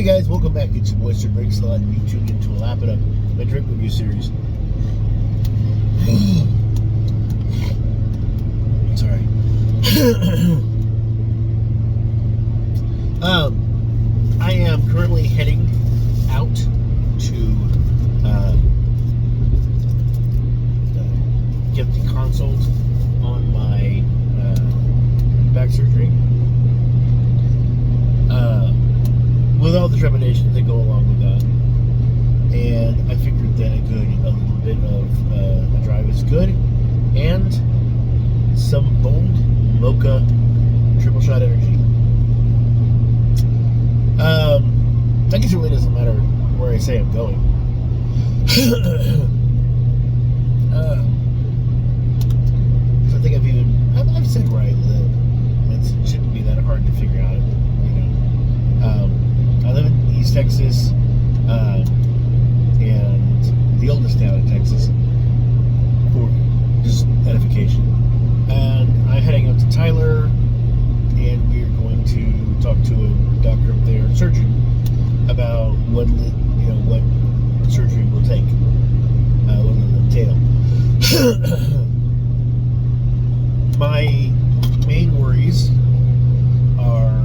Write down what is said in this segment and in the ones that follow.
Hey guys, welcome back. It's your boy Sir Breaks a lot, and you tuned into a Lap It Up, my drink review series. Sorry. I am currently heading out to get the consult on my back surgery. With all the trepidations that go along with that, and I figured that a little bit of a drive is good, and some bold Mocha triple shot energy. I guess it really doesn't matter where I say I'm going. So I think I've said where I live. It shouldn't be that hard to figure out, you know. I live in East Texas, and the oldest town in Texas, for just edification. And I'm heading up to Tyler, and we're going to talk to a doctor up there, a surgeon, about what surgery will take, what it will entail. My main worries are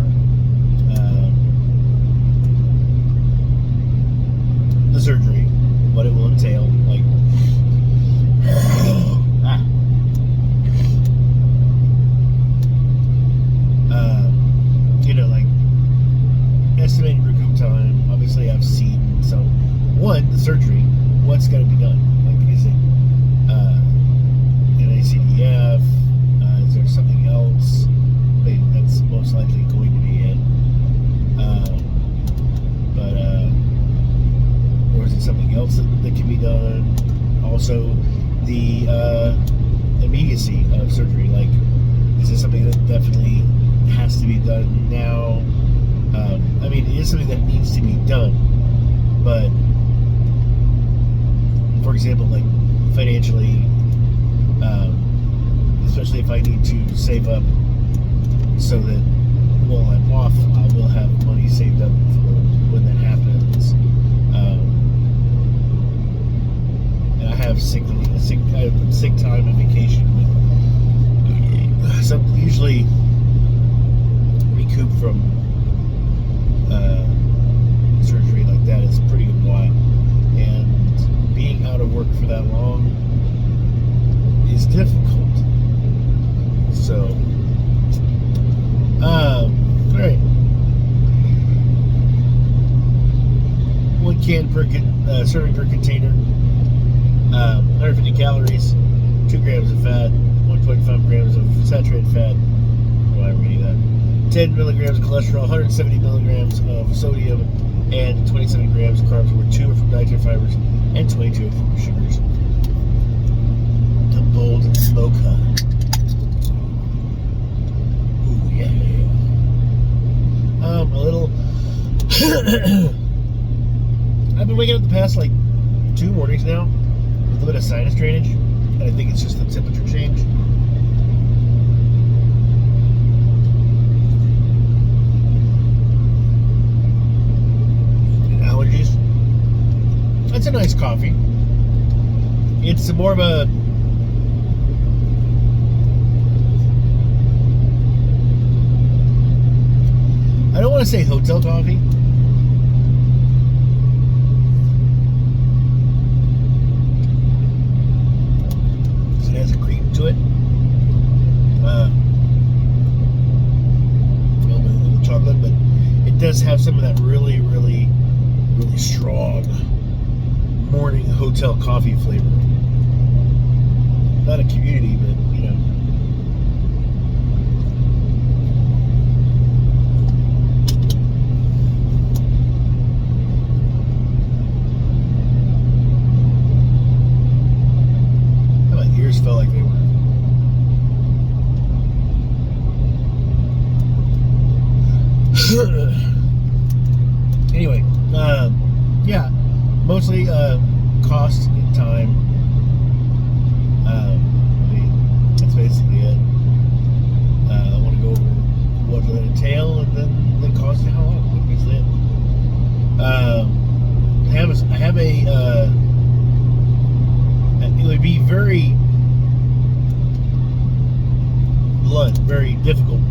the surgery, what it will entail, like like estimated recoup time. Obviously, I've seen the surgery, what's going to be done. Like, is it an ACDF? Is there something else? That's most likely going to be it. Or is it something else that can be done? Also, the immediacy of surgery. Like, is this something that definitely has to be done now? I mean, it is something that needs to be done, but for example, like financially, especially if I need to save up so that while I'm off, I will have money saved up for when that happens. And I have sick time and vacation, so usually recoup from surgery like that is a pretty good while, and being out of work for that long is difficult. So alright, 1 can per serving per container, 150 calories, 2 grams of fat, 1.5 grams of saturated fat. Why am I reading that? 10 milligrams of cholesterol, 170 milligrams of sodium, and 27 grams of carbs, where 2 are from dietary fibers and 22 are from sugars. The bold Mocha. Ooh, yeah. A little. I've been waking up the past 2 mornings now with a little bit of sinus drainage, and I think it's just the temperature change. It's a nice coffee. It's more of a I don't want to say hotel coffee. It has a cream to it. A little chocolate, but it does have some of that really, really, really strong morning hotel coffee flavor. Not a community, but my ears felt like they were. Anyway, yeah. Mostly cost and time. That's basically it. I want to go over what it'll entail, and then the cost and how long. That's it. blunt, very difficult.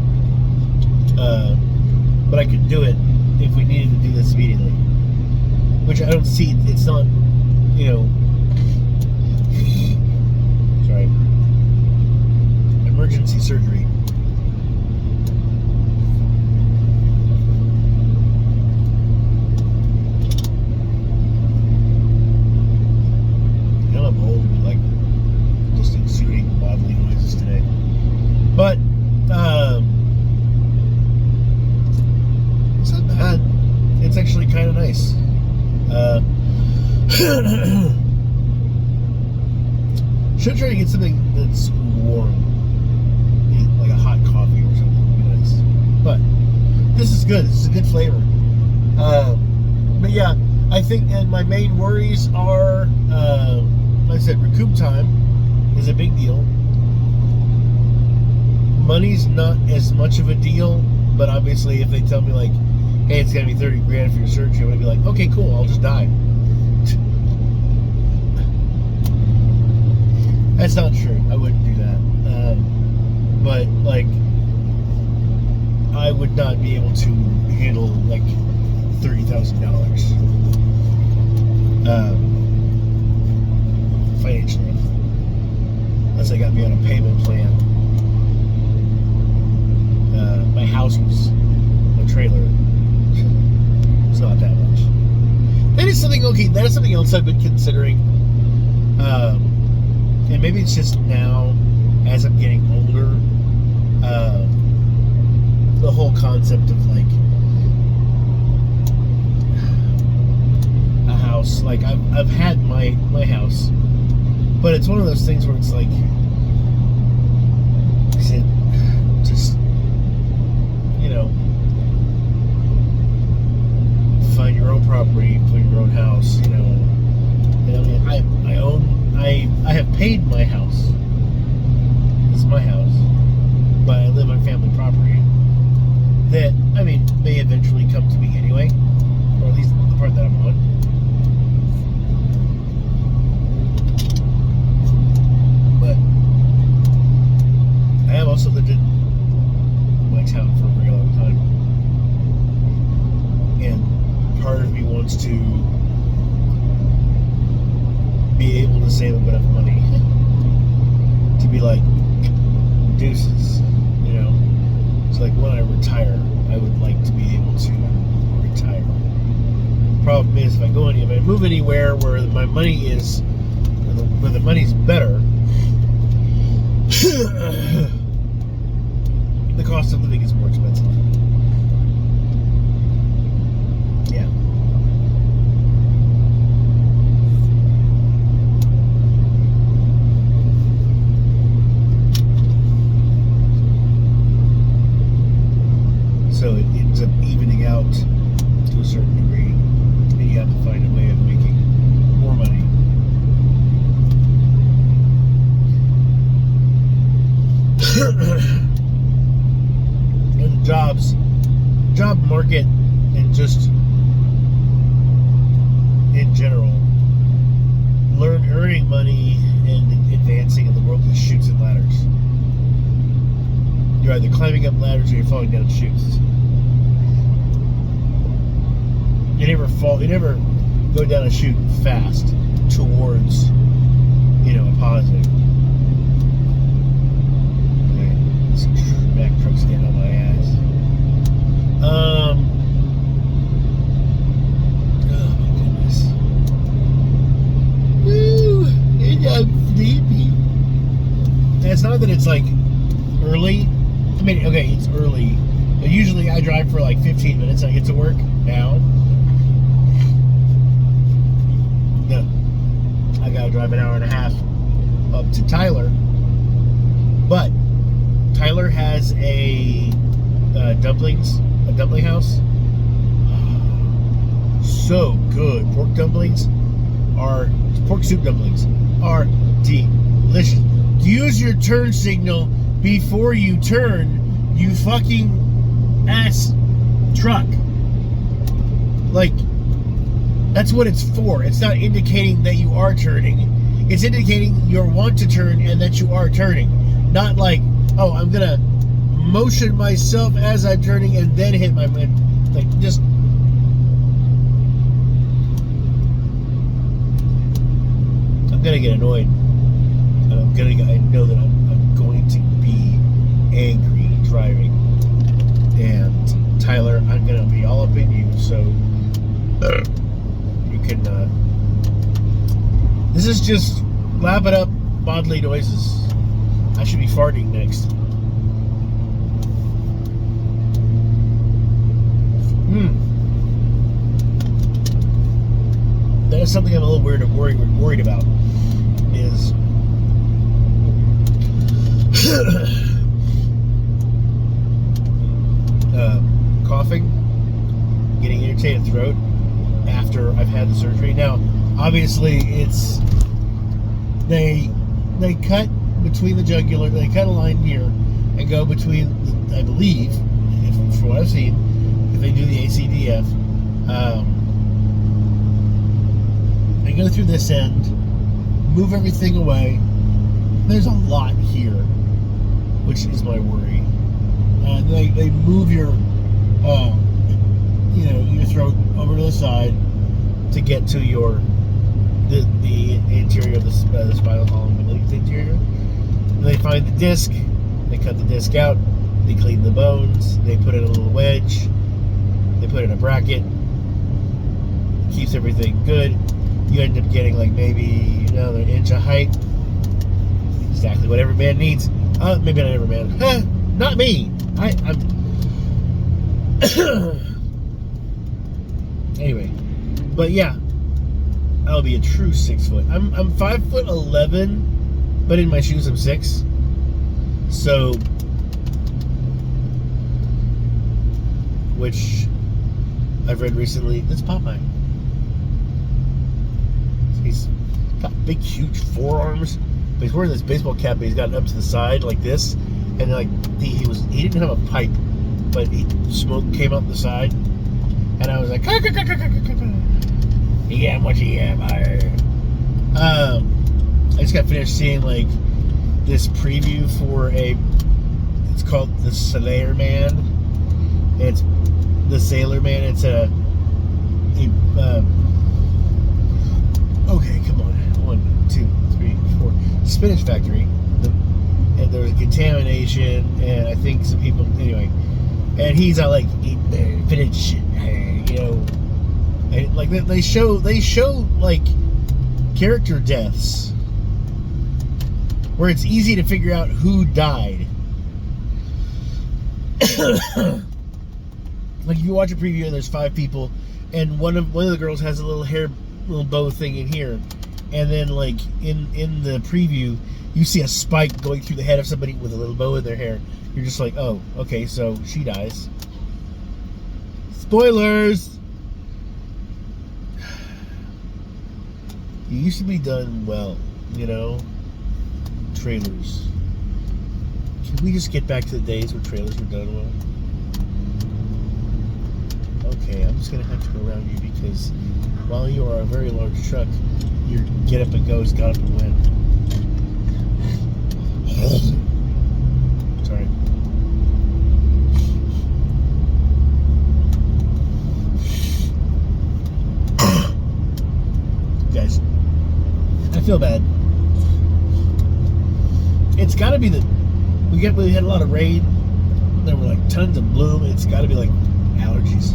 But I could do it if we needed to do this immediately. Which I don't see. It's not, sorry, emergency surgery. I'm old and like just exuding bodily noises today. But it's not bad. It's actually kind of nice. Should try to get something that's warm, like a hot coffee or something. Would be nice. But this is good. This is a good flavor. But yeah, I think, and my main worries are, like I said, recoup time is a big deal. Money's not as much of a deal, but obviously if they tell me like, hey, it's gonna be 30 grand for your surgery, I'm gonna be like, okay, cool, I'll just die. That's not true. I wouldn't do that. But like, I would not be able to handle like $30,000 financially, unless they got me on a payment plan. My house was a trailer. It's not that much. That is something. Okay, that is something else I've been considering. And maybe it's just now, as I'm getting older, the whole concept of like a house. Like I've had my house, but it's one of those things where it's like, is it just, find your own property, put your own house, I mean, I have paid my house. It's my house, but I live on family property that, I mean, may eventually come to me anyway, or at least the part that I'm on. But I have also lived in my town for a very long time, and part of me wants to be able to save a bit of money to be like, deuces, It's like when I retire, I would like to be able to retire. Problem is, if I move anywhere where my money is, where the money's better, the cost of living is more expensive. Yeah. So it ends up evening out to a certain degree, and you have to find a way of making more money. And job market, and just in general, earning money and advancing in the world is chutes and ladders. You're either climbing up ladders or you're falling down chutes. You never go down a chute fast towards, a positive. Okay, some Mack trucks getting on my ass. Oh my goodness. Woo! And I'm sleepy. And it's not that it's like early. I mean, okay, it's early. But usually I drive for like 15 minutes and I get to work. Now, no. I gotta drive an hour and a half up to Tyler. But Tyler has a dumpling house. So good. Pork soup dumplings are delicious. Use your turn signal before you turn, you fucking ass truck. Like, that's what it's for. It's not indicating that you are turning. It's indicating your want to turn and that you are turning. Not like, oh, I'm gonna motion myself as I'm turning and then hit my like just. I'm gonna get annoyed. I know that I'm going to be angry driving. And Tyler, I'm gonna be all up in you, so you can. This is just lap it up, bodily noises. I should be farting next. That is something I'm a little worried about. Is coughing, getting irritated throat after I've had the surgery. Now, obviously, it's they cut between the jugular. They cut a line here and go between. I believe, from what I've seen, if they do the ACDF, they go through this end, move everything away. There's a lot here, which is my worry. They move your your throat over to the side to get to the interior of the spinal column, I believe the interior. And they find the disc, they cut the disc out, they clean the bones, they put in a little wedge, they put in a bracket, keeps everything good. You end up getting like maybe another inch of height. Exactly what every man needs. Maybe not every man. Not me. I'm anyway, but yeah, I'll be a true 6 foot. I'm 5'11", but in my shoes I'm 6. So, which I've read recently. It's Popeye. He's got big, huge forearms. But he's wearing this baseball cap, but he's got it up to the side like this, and like he didn't have a pipe, but smoke came out the side, and I was like, yeah, what you am I? I just got finished seeing like this preview for it's called the Sailor Man. It's the Sailor Man. It's okay, come on, 1, 2, 3, 4. Spinach factory, and there was contamination, and I think some people anyway. And he's out like eating their spinach, and like they show like character deaths where it's easy to figure out who died. Like you watch a preview and there's 5 people, and one of the girls has a little bow thing in here. And then, like, in the preview, you see a spike going through the head of somebody with a little bow in their hair. You're just like, oh, okay, so she dies. Spoilers! You used to be done well, trailers. Can we just get back to the days where trailers were done well? Okay, I'm just going to have to go around you because while you are a very large truck, your get up and go's got up and win. Sorry. Guys, I feel bad. It's got to be we had a lot of rain. There were like tons of bloom. It's got to be like allergies.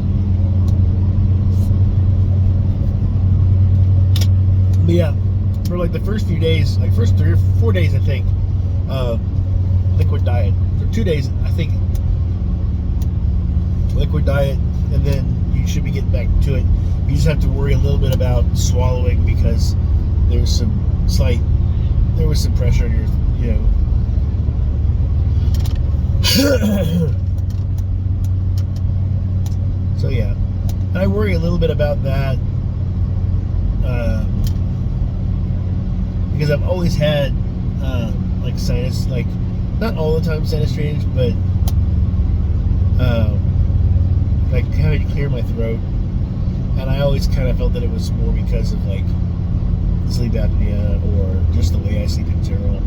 But yeah, for like the first few days, like first 3 or 4 days, I think, liquid diet. For 2 days, I think, liquid diet, and then you should be getting back to it. You just have to worry a little bit about swallowing because there was some pressure on your, So yeah, I worry a little bit about that. Because I've always had like sinus, like not all the time sinus drainage, but like having to clear my throat, and I always kind of felt that it was more because of like sleep apnea or just the way I sleep in general.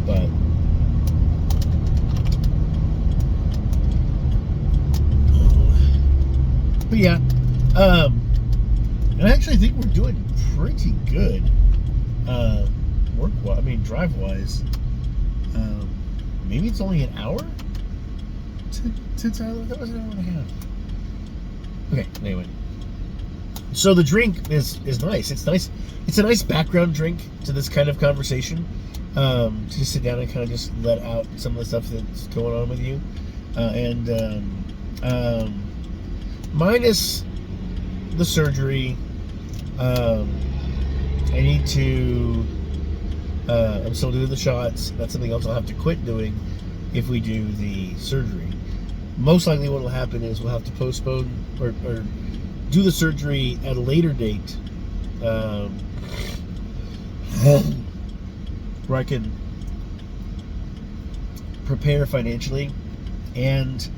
But And I actually think we're doing pretty good, work-wise. I mean, drive-wise. Maybe it's only an hour to Tyler. That was an hour and a half. Okay. Anyway, so the drink is nice. It's nice. It's a nice background drink to this kind of conversation. To just sit down and kind of just let out some of the stuff that's going on with you, minus the surgery. I need to. I'm still doing the shots. That's something else I'll have to quit doing if we do the surgery. Most likely, what will happen is we'll have to postpone or do the surgery at a later date, where I can prepare financially and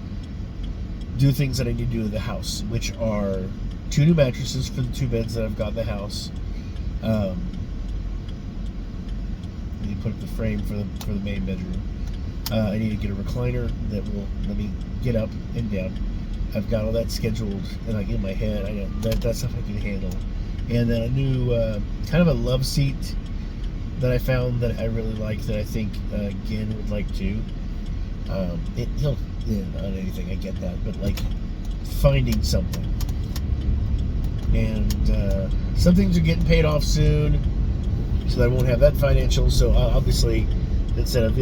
do things that I need to do in the house, which are 2 new mattresses for the 2 beds that I've got in the house. I need to put up the frame for the main bedroom. I need to get a recliner that will let me get up and down. I've got all that scheduled and like in my head. I know that stuff I can handle. And then a new kind of a love seat that I found that I really like, that I think Gin would like too. He'll not anything, I get that, but like finding something. And some things are getting paid off soon, so that I won't have that financial. So obviously, instead of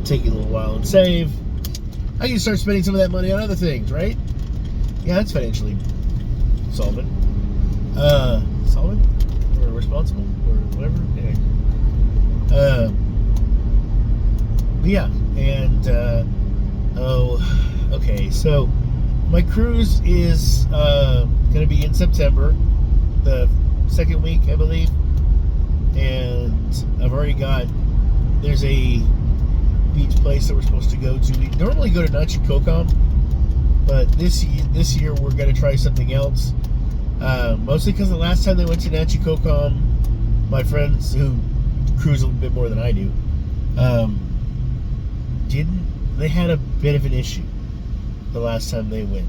taking a little while and save, I can start spending some of that money on other things, right? Yeah, that's financially solvent. Solvent? Or responsible? Or whatever? Anyway. But yeah, and okay, so my cruise is going to be in September, the 2nd week, I believe, and I've already got, there's a beach place that we're supposed to go to. We normally go to Nachikokom, but this year we're going to try something else, mostly because the last time they went to Nachikokom, my friends who cruise a little bit more than I do, they had a bit of an issue the last time they went,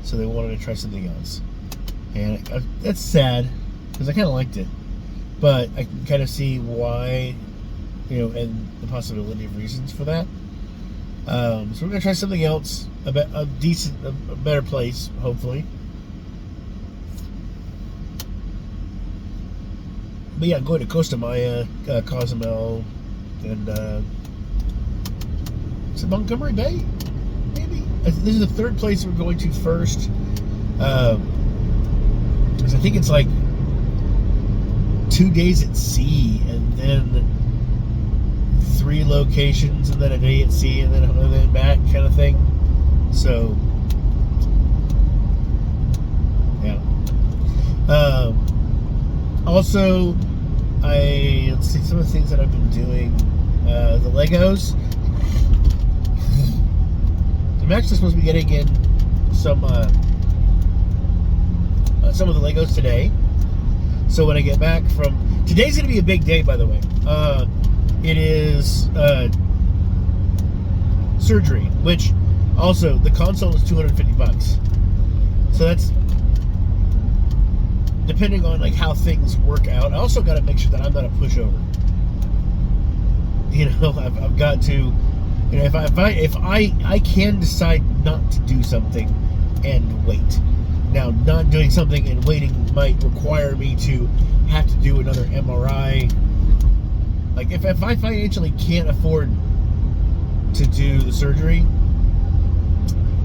so they wanted to try something else, and that's sad because I kind of liked it, but I can kind of see why, and the possibility of reasons for that. So we're gonna try something else, a better place, hopefully. But yeah, going to Costa Maya, Cozumel, and is it Montgomery Bay? Maybe. This is the 3rd place we're going to first. Because I think it's like 2 days at sea, and then 3 locations, and then a day at sea, and then back, kind of thing. So, yeah. Also, let's see some of the things that I've been doing. The Legos. I'm actually supposed to be getting in some of the Legos today. So when I get back from, today's going to be a big day, by the way. It is surgery, which also the console is $250. So that's depending on like how things work out. I also got to make sure that I'm not a pushover. I've got to, if I can decide not to do something and wait. Now, not doing something and waiting might require me to have to do another MRI. Like, if I financially can't afford to do the surgery,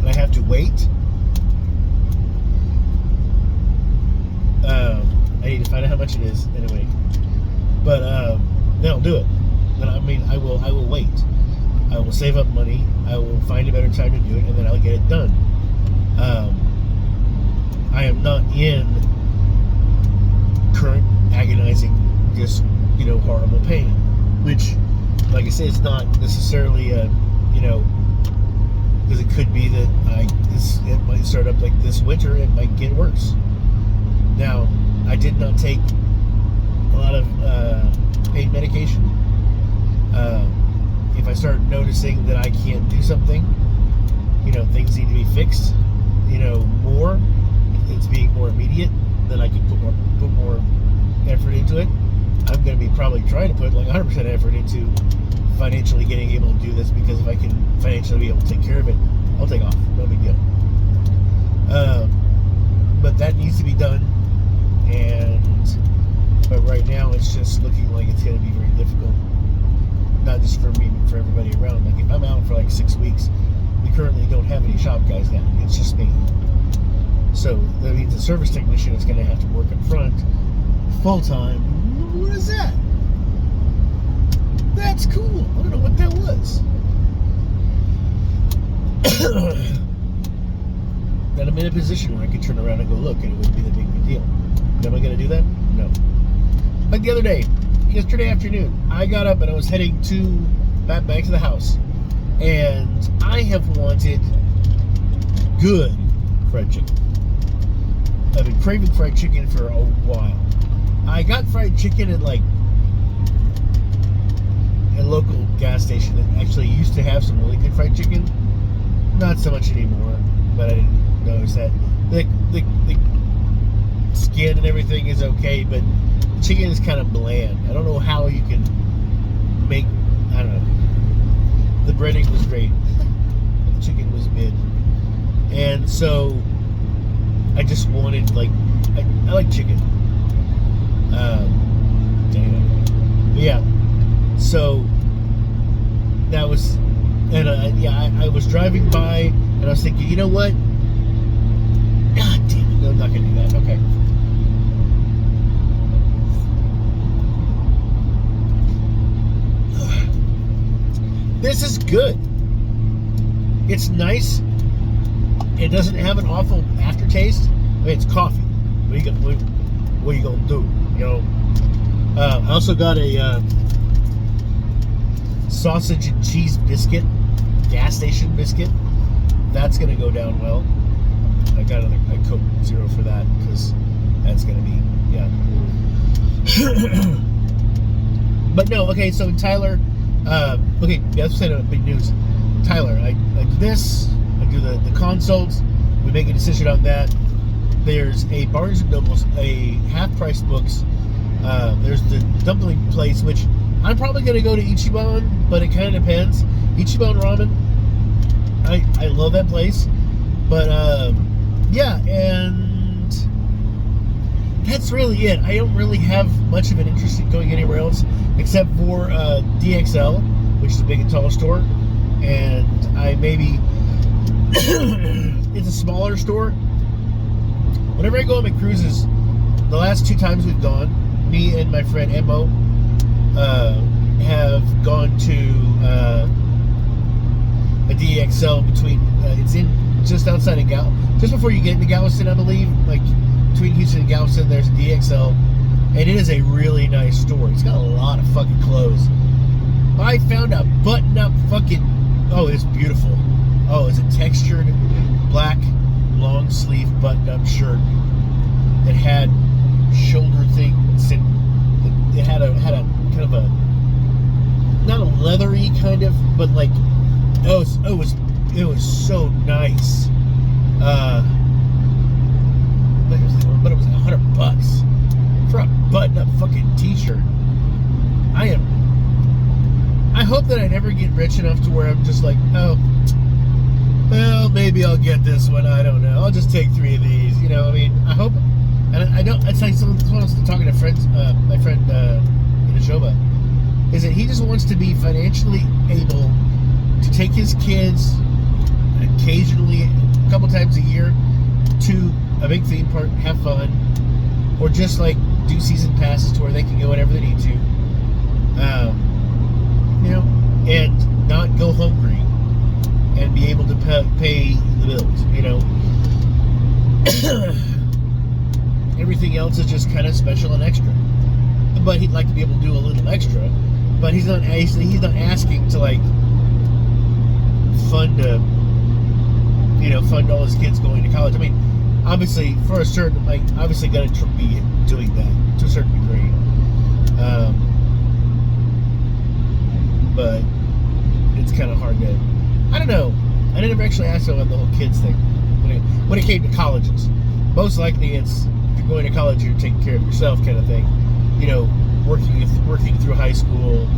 and I have to wait, I need to find out how much it is anyway. But then I'll do it. Then I will wait. I will save up money. I will find a better time to do it, and then I'll get it done. I am not in current agonizing, just horrible pain, which, like I say, it's not necessarily because it could be that it might start up like this winter. It might get worse. Now, I did not take a lot of pain medication. If I start noticing that I can't do something, things need to be fixed, more, it's being more immediate, then I can put more effort into it. I'm going to be probably trying to put like 100% effort into financially getting able to do this, because if I can financially be able to take care of it, I'll take off. No big deal. But that needs to be done, but right now it's just looking like it's going to be very difficult. Not just for me, but for everybody around. Like if I'm out for like 6 weeks, we currently don't have any shop guys now. It's just me. So that means the service technician is going to have to work up front full time. What is that? That's cool. I don't know what that was. Then I'm in a position where I can turn around and go look, and it wouldn't be the big deal. But am I going to do that? No. Like the other day, yesterday afternoon, I got up and I was heading back to the house, and I have wanted good fried chicken. I've been craving fried chicken for a while. I got fried chicken at like a local gas station that actually used to have some really good fried chicken. Not so much anymore, but I didn't notice that. The skin and everything is okay, but the chicken is kind of bland. I don't know how you can make, I don't know. The breading was great, but the chicken was mid. And so I just wanted, like, I like chicken. Anyway. But yeah. So that was, and I was driving by and I was thinking, you know what? God damn it, no, I'm not gonna do that. Okay. This is good. It's nice. It doesn't have an awful aftertaste. I mean, it's coffee. What are you gonna do? You know. I also got a sausage and cheese biscuit, gas station biscuit. That's gonna go down well. I got a Coke Zero for that, because that's gonna be, yeah. But no, okay. So Tyler, okay, that's kind of big news. Tyler, I do this. I do the consults. We make a decision on that. There's a Barnes & Noble's, a half-price books. There's the dumpling place, which I'm probably going to go to Ichiban, but it kind of depends. Ichiban Ramen, I love that place. But, yeah, and that's really it. I don't really have much of an interest in going anywhere else, except for DXL, which is a big and tall store. And I maybe... it's a smaller store. Whenever I go on my cruises, the last 2 times we've gone, me and my friend Mo have gone to a DXL between, it's in just outside of just before you get into Galveston, I believe, like between Houston and Galveston, there's a DXL, and it is a really nice store. It's got a lot of fucking clothes. I found a button-up fucking, oh, it's beautiful. Oh, it's a textured black long sleeve button-up shirt that had shoulder things, and it had a kind of a, not a leathery kind of, but like, it was so nice. But it was $100 for a button-up fucking t-shirt. I hope that I never get rich enough to where I'm just like, oh, well, maybe I'll get this one. I don't know. I'll just take 3 of these. You know, I mean, I hope. And I don't. It's like someone was talking to friends. My friend in Ashoba, is that he just wants to be financially able to take his kids occasionally, a couple times a year, to a big theme park, have fun, or just like do season passes to where they can go whenever they need to. You know, and not go hungry, and be able to pay the bills, you know. Everything else is just kind of special and extra. But he'd like to be able to do a little extra. But he's not asking to like fund all his kids going to college. I mean, obviously for a certain, like, obviously got to be doing that to a certain degree. But it's kind of hard to, I don't know. I never actually asked him about the whole kids thing when it came to colleges. most likely it's, if you're going to college, you're taking care of yourself kind of thing. You know, working through high school,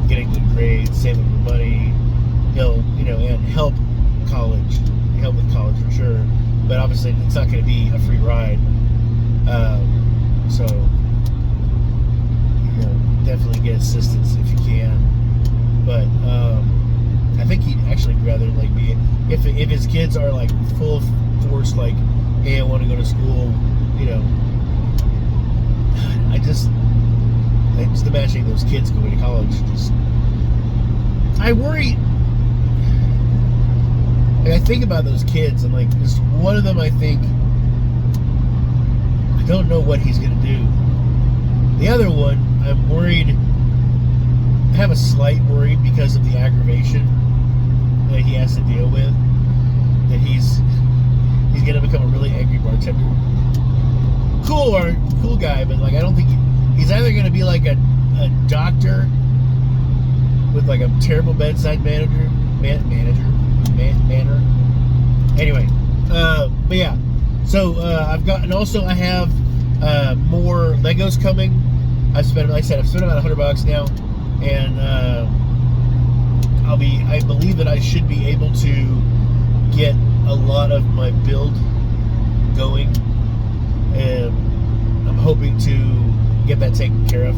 getting good grades, saving your money, and help with college for sure. But obviously, it's not going to be a free ride. So, definitely get assistance if you can. But I think he'd actually rather like be if his kids are like full force, like, hey, I want to go to school. I just imagining those kids going to college. I worry. Like, I think about those kids, and like, just one of them, I think, I don't know what he's going to do. The other one, I'm worried. I have a slight worry because of the aggravation that he has to deal with. That he's going to become a really angry bartender. Cool guy, but like, I don't think he's either going to be like a doctor with like a terrible bedside manner. Anyway, but yeah. So I've got, and also I have more Legos coming. I've spent about $100 now, and I believe that I should be able to get a lot of my build going, and I'm hoping to get that taken care of.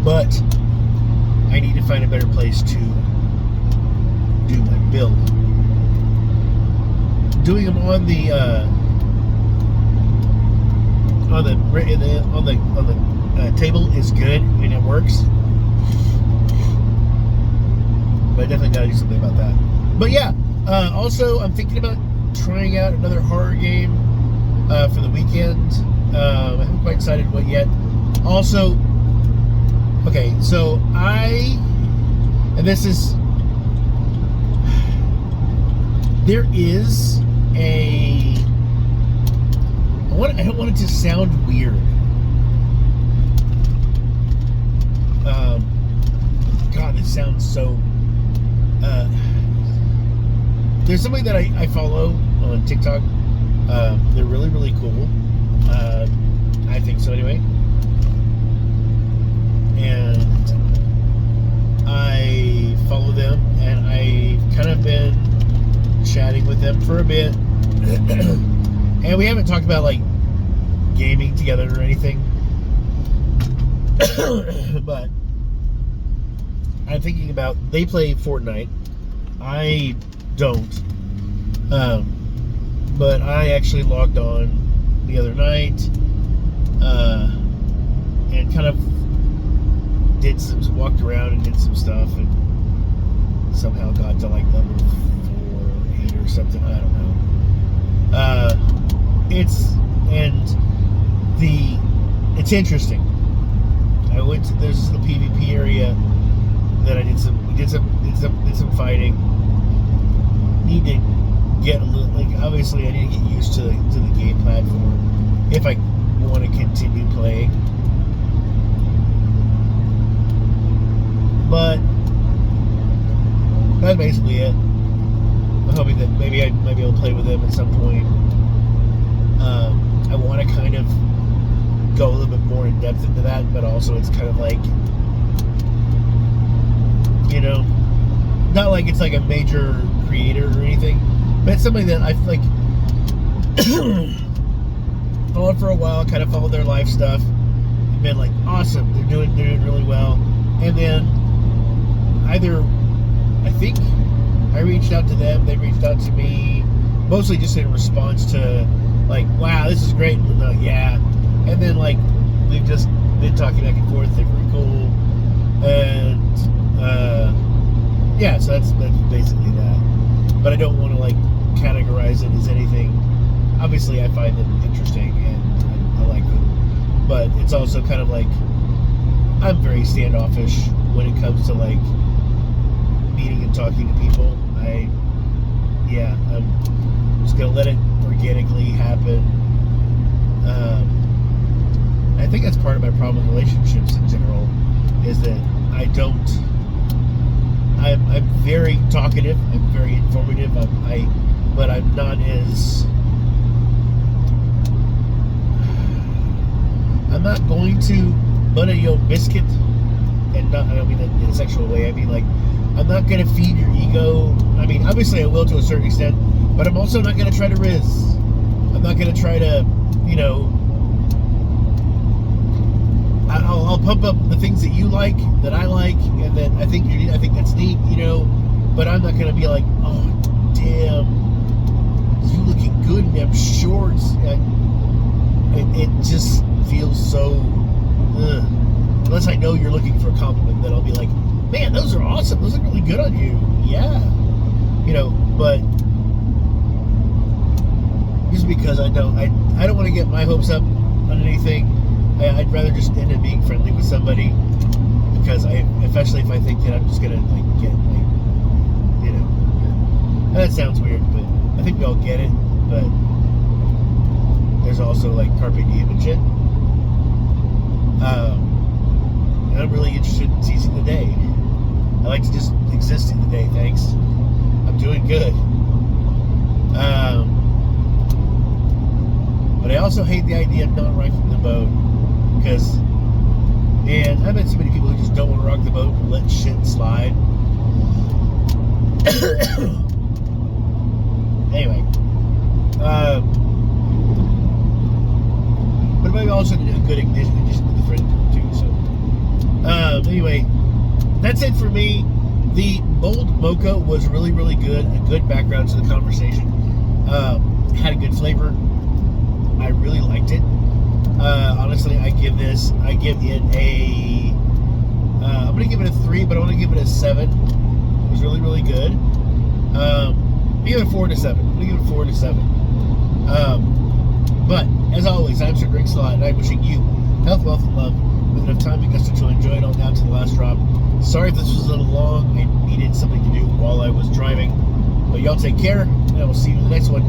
But I need to find a better place to do my build. Doing them on the table is good. I mean, it works. But I definitely gotta do something about that. But yeah, also I'm thinking about trying out another horror game for the weekend. I haven't quite decided what yet. Also, okay, so there is I don't want it to sound weird. God, it sounds so. There's somebody that I follow on TikTok. They're really, really cool. I think so, anyway. And I follow them, and I've kind of been chatting with them for a bit. And we haven't talked about like gaming together or anything. But I'm thinking about, they play Fortnite. I don't. But I actually logged on the other night and kind of walked around and did some stuff, and somehow got to like level 4 or 8 or something. I don't know. It's interesting. I went to, there's the PvP area that I did some fighting. Need to get a little, like, obviously I need to get used to the game platform if I want to continue playing. But that's basically it. I'm hoping that maybe I might be able to play with them at some point. I want to kind of go a little bit more in depth into that, but also it's kind of like, not like it's like a major creator or anything, but it's somebody that I've like followed for a while, kind of followed their life stuff, and been like, awesome, they're doing really well. And then either, I think I reached out to them, they reached out to me, mostly just in response to like, wow, this is great, and like, yeah. And then like, we've just been talking back and forth, they're very cool. And yeah, so that's basically that. But I don't want to like categorize it as anything. Obviously I find them interesting and I like them. But it's also kind of like, I'm very standoffish when it comes to like meeting and talking to people. I'm just gonna let it organically happen. I think that's part of my problem with relationships in general, is that I'm very talkative, I'm very informative, but I'm not as, I'm not going to butter your biscuit, and not, I don't mean that in a sexual way, I mean like, I'm not going to feed your ego. I mean, obviously I will to a certain extent, but I'm also not going to try to riz. I'm not going to try to, you know, I'll pump up the things that you like, that I like, and that I think I think that's neat, you know. But I'm not gonna be like, oh damn, you looking good in them shorts. It just feels so. Unless I know you're looking for a compliment, then I'll be like, man, those are awesome. Those look really good on you. Yeah, you know. But just because I don't want to get my hopes up on anything. I'd rather just end up being friendly with somebody, because especially if I think that I'm just gonna like get like, you know, that sounds weird, but I think we all get it. But there's also like carpe diem and shit. And I'm really interested in seizing the day. I like to just exist in the day. Thanks. I'm doing good. But I also hate the idea of not rocking the boat. Because, and I've met so many people who just don't want to rock the boat and let shit slide. Anyway, but maybe also a good addition to the friend too. So, anyway, that's it for me. The bold mocha was really, really good. A good background to the conversation. Had a good flavor. I really liked it. Honestly, I give it a, I'm going to give it a 3, but I want to give it a 7. It was really, really good. I give it a 4 to 7. I'm going to give it a 4 to 7. But, as always, I'm Sir Drinks a Lot, and I'm wishing you health, wealth, and love, with enough time and gusto to enjoy it all down to the last drop. Sorry if this was a little long. I needed something to do while I was driving. But y'all take care, and I will see you in the next one.